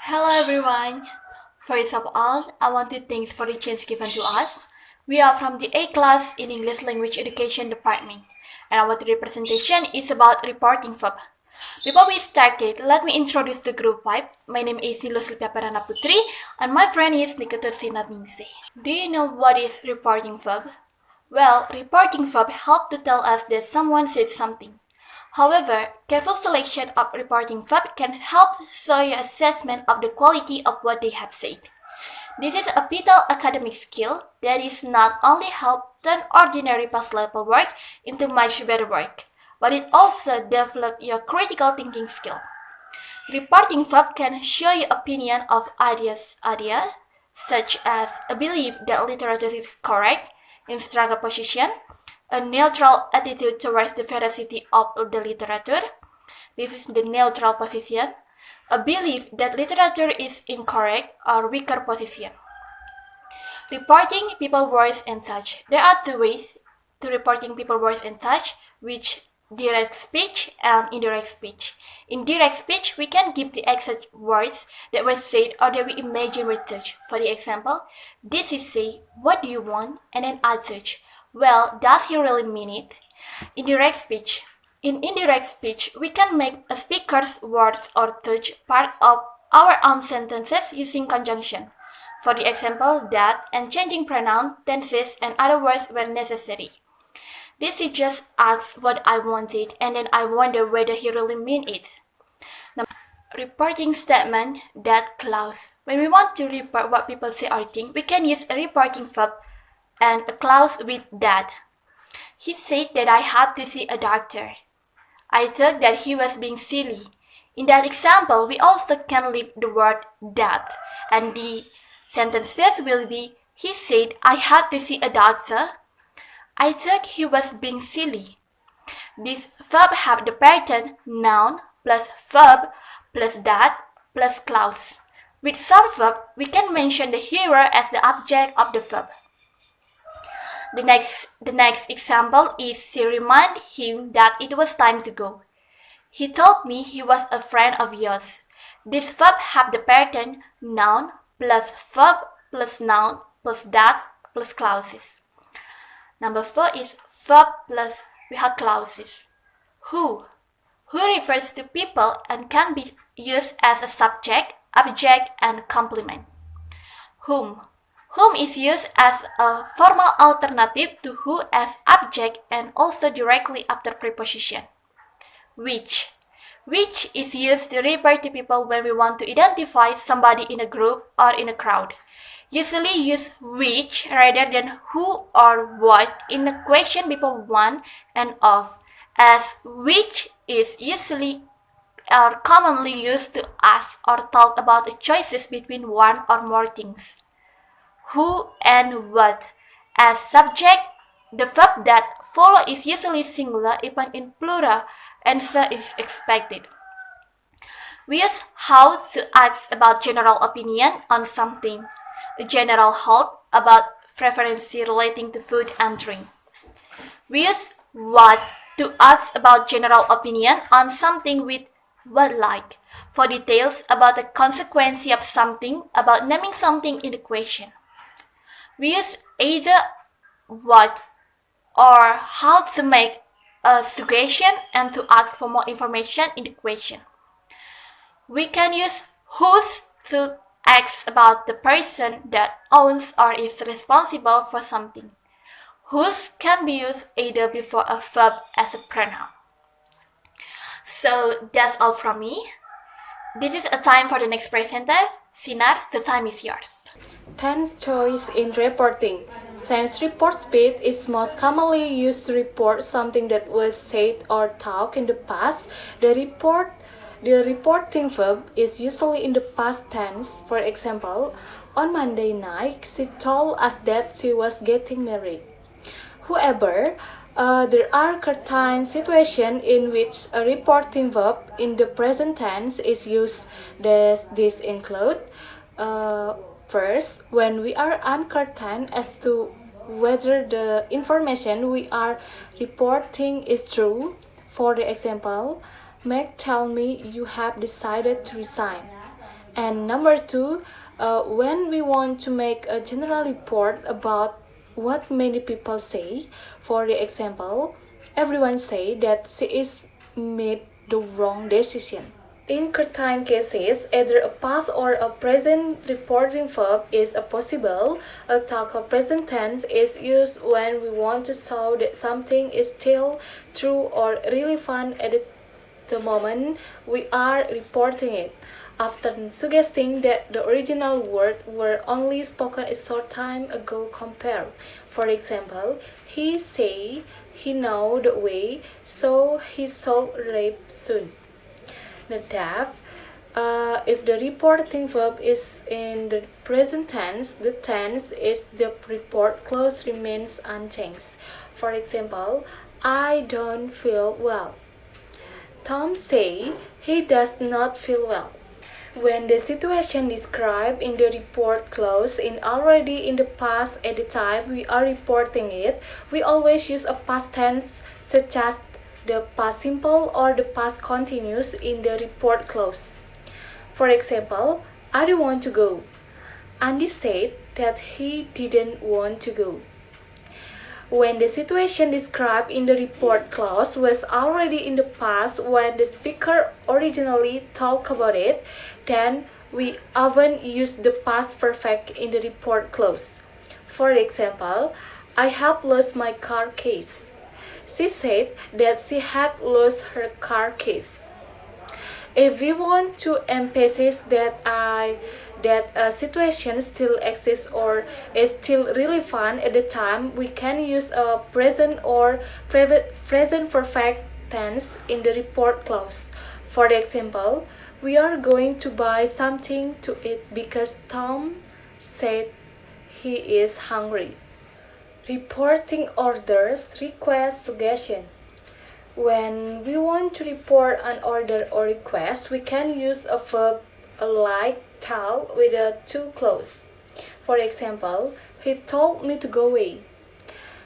Hello everyone. First of all, I want to thank for the chance given to us. We are from the A class in English Language Education Department, and our today presentation is about reporting verb. Before we started, let me introduce the group 5. My name is Silva Pernanda Putri, and my friend is Ketut Sinar Ningsih. Do you know what is reporting verb? Well, reporting verb help to tell us that someone said something. However, careful selection of reporting verb can help show your assessment of the quality of what they have said. This is a vital academic skill that is not only help turn ordinary pass level work into much better work, but it also develop your critical thinking skill. Reporting verb can show your opinion of ideas, such as a belief that literature is correct in struggle position, a neutral attitude towards the veracity of the literature. This is the neutral position. A belief that literature is incorrect or weaker position. Reporting people words and such. There are two ways to reporting people words and such, which direct speech and indirect speech. In direct speech, we can give the exact words that were said or that we imagine were such. For the example, this is say, what do you want? And then I search. Well, does he really mean it? Indirect speech. In indirect speech, we can make a speaker's words or touch part of our own sentences using conjunction. For the example, that and changing pronoun, tenses, and other words where necessary. This is just asks what I wanted, and then I wonder whether he really mean it. Now, reporting statement, that clause. When we want to report what people say or think, we can use a reporting verb and a clause with that. He said that I had to see a doctor. I thought that he was being silly. In that example, we also can leave the word that, and the sentences will be, he said I had to see a doctor. I thought he was being silly. This verb have the pattern noun plus verb plus that plus clause. With some verb, we can mention the hearer as the object of the verb. The next example is she reminded him that it was time to go. He told me he was a friend of yours. This verb have the pattern noun plus verb plus noun plus that plus clauses. Number 4 is verb plus we have clauses. Who refers to people and can be used as a subject, object, and complement. Whom is used as a formal alternative to who as object and also directly after preposition. Which is used to refer to people when we want to identify somebody in a group or in a crowd. Usually use which rather than who or what in the question before one and of, as which is usually or commonly used to ask or talk about the choices between one or more things. Who and what. As subject, the verb that follow is usually singular even in plural, and so is expected. We use how to ask about general opinion on something. A general halt about preference relating to food and drink. We use what to ask about general opinion on something with what like. For details about the consequence of something, about naming something in the question. We use either what or how to make a suggestion and to ask for more information in the question. We can use whose to ask about the person that owns or is responsible for something. Whose can be used either before a verb as a pronoun. So that's all from me. This is a time for the next presenter. Sinar, the time is yours. Tense choice in reporting. Since report speed is most commonly used to report something that was said or talked in the past, the reporting verb is usually in the past tense. For example, on Monday night, she told us that she was getting married. However, there are certain situations in which a reporting verb in the present tense is used. These include first, when we are uncertain as to whether the information we are reporting is true. For the example, Meg tell me you have decided to resign. And number 2, when we want to make a general report about what many people say, for the example, everyone say that she is made the wrong decision. In certain cases, either a past or a present reporting verb is possible. A talk of present tense is used when we want to show that something is still true or relevant at the moment we are reporting it, often suggesting that the original words were only spoken a short time ago compared. For example, he say he know the way, so he shall arrive soon. The deaf, if the reporting verb is in the present tense, the tense is the report clause remains unchanged. For example, I don't feel well. Tom say he does not feel well. When the situation described in the report clause is already in the past at the time we are reporting it, we always use a past tense such as the past simple or the past continuous in the report clause. For example, I don't want to go. Andy said that he didn't want to go. When the situation described in the report clause was already in the past when the speaker originally talked about it, then we often use the past perfect in the report clause. For example, I have lost my car keys. She said that she had lost her car keys. If we want to emphasize that a situation still exists or is still relevant at the time, we can use a present or present perfect tense in the report clause. For example, we are going to buy something to eat because Tom said he is hungry. Reporting orders, request, suggestion. When we want to report an order or request, we can use a verb like tell with a to clause. For example, he told me to go away.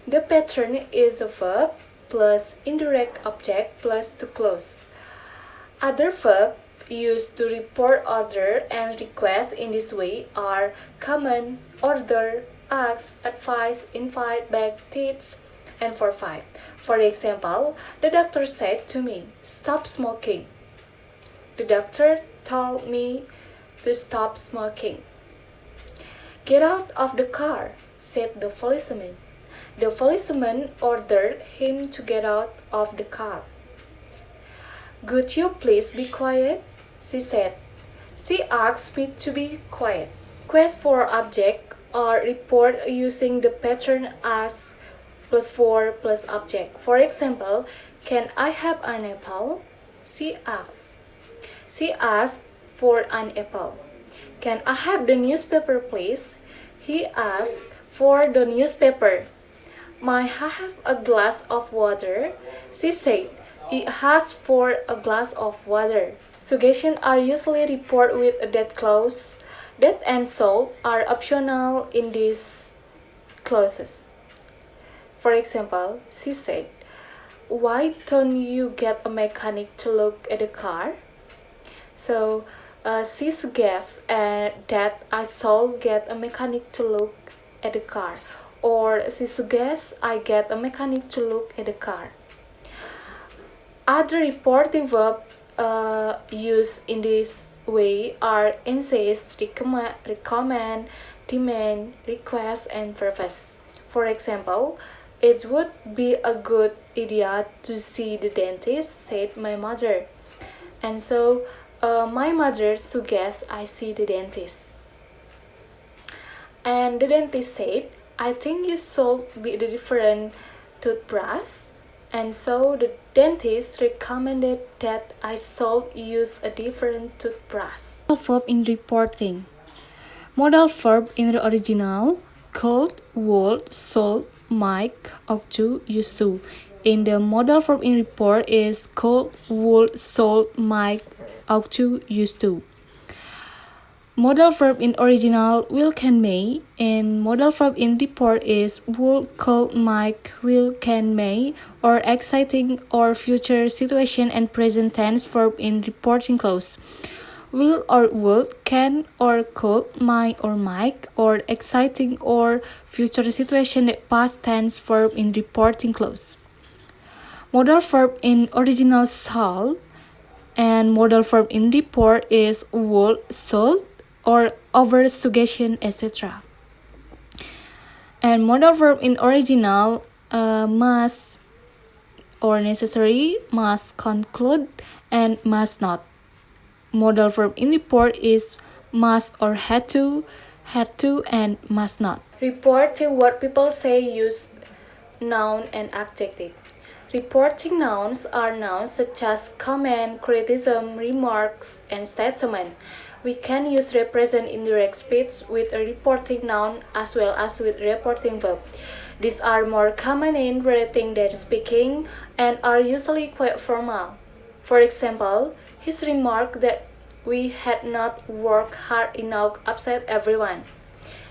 The pattern is a verb plus indirect object plus to clause. Other verbs used to report order and request in this way are command, order, ask, advise, invite, beg, teach, and forbid. For example, the doctor said to me, stop smoking. The doctor told me to stop smoking. Get out of the car, said the policeman. The policeman ordered him to get out of the car. Could you please be quiet? She said. She asked me to be quiet. Quest for object or report using the pattern ask plus for plus object. For example, can I have an apple? She asked. She asked for an apple. Can I have the newspaper, please? He asked for the newspaper. Might I have a glass of water? She said. He asked for a glass of water. Suggestions are usually reported with a that clause. That and so are optional in these clauses. For example, she said, why don't you get a mechanic to look at the car? So she suggests that I shall get a mechanic to look at the car. Or she suggests I get a mechanic to look at the car. Other reporting verbs used in this way are insist, recommend, demand, request, and purpose. For example, it would be a good idea to see the dentist, said my mother. And so my mother suggests I see the dentist. And the dentist said, I think you should be the different toothbrush. And so the dentist recommended that I should use a different toothbrush. Verb in reporting. Modal verb in the original, could, would, should, might, ought to, used to. In the modal verb in report is could, would, should, might, ought to, used to. Modal verb in original will, can, may, and modal verb in report is would, could, might, will, can, may, or exciting or future situation and present tense verb in reporting clause. will or would, can or could, might or might, or exciting or future situation that past tense verb in reporting clause. Modal verb in original shall and modal verb in report is would, should, or over suggestion, etc. And modal verb in original must or necessary, must conclude, and must not. Modal verb in report is must or had to, and must not. Reporting what people say use noun and adjective. Reporting nouns are nouns such as comment, criticism, remarks, and statement. We can use represent indirect speech with a reporting noun as well as with reporting verb. These are more common in writing than speaking and are usually quite formal. For example, his remark that we had not worked hard enough upset everyone.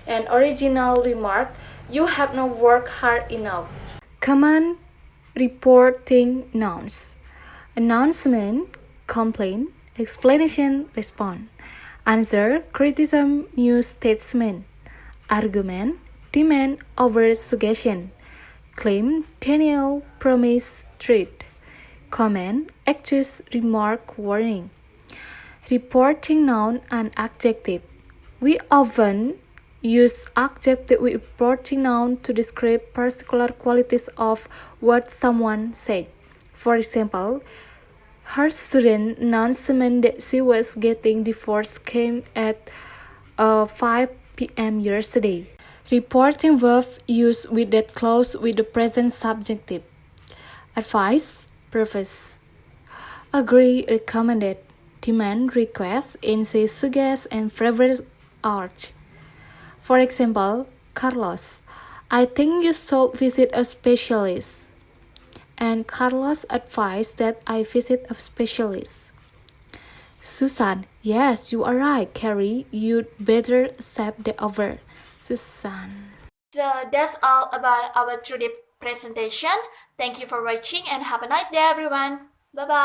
An original remark, you have not worked hard enough. Common reporting nouns: announcement, complaint, explanation, respond, answer, criticism, new statement, argument, demand, over suggestion, claim, denial, promise, threat, comment, accuse, remark, warning. Reporting noun and adjective. We often use adjective with reporting noun to describe particular qualities of what someone said. For example, her student announcement that she was getting divorced came at 5 p.m. yesterday. Reporting verb used with that clause with the present subjunctive. Advice, preface. Agree, recommended. Demand, request, insist, suggest, and favorite urge. For example, Carlos, I think you should visit a specialist. And Carlos advised that I visit a specialist. Susan, yes, you are right, Carrie. You'd better accept the offer. Susan. So that's all about our 3D presentation. Thank you for watching and have a nice day, everyone. Bye-bye.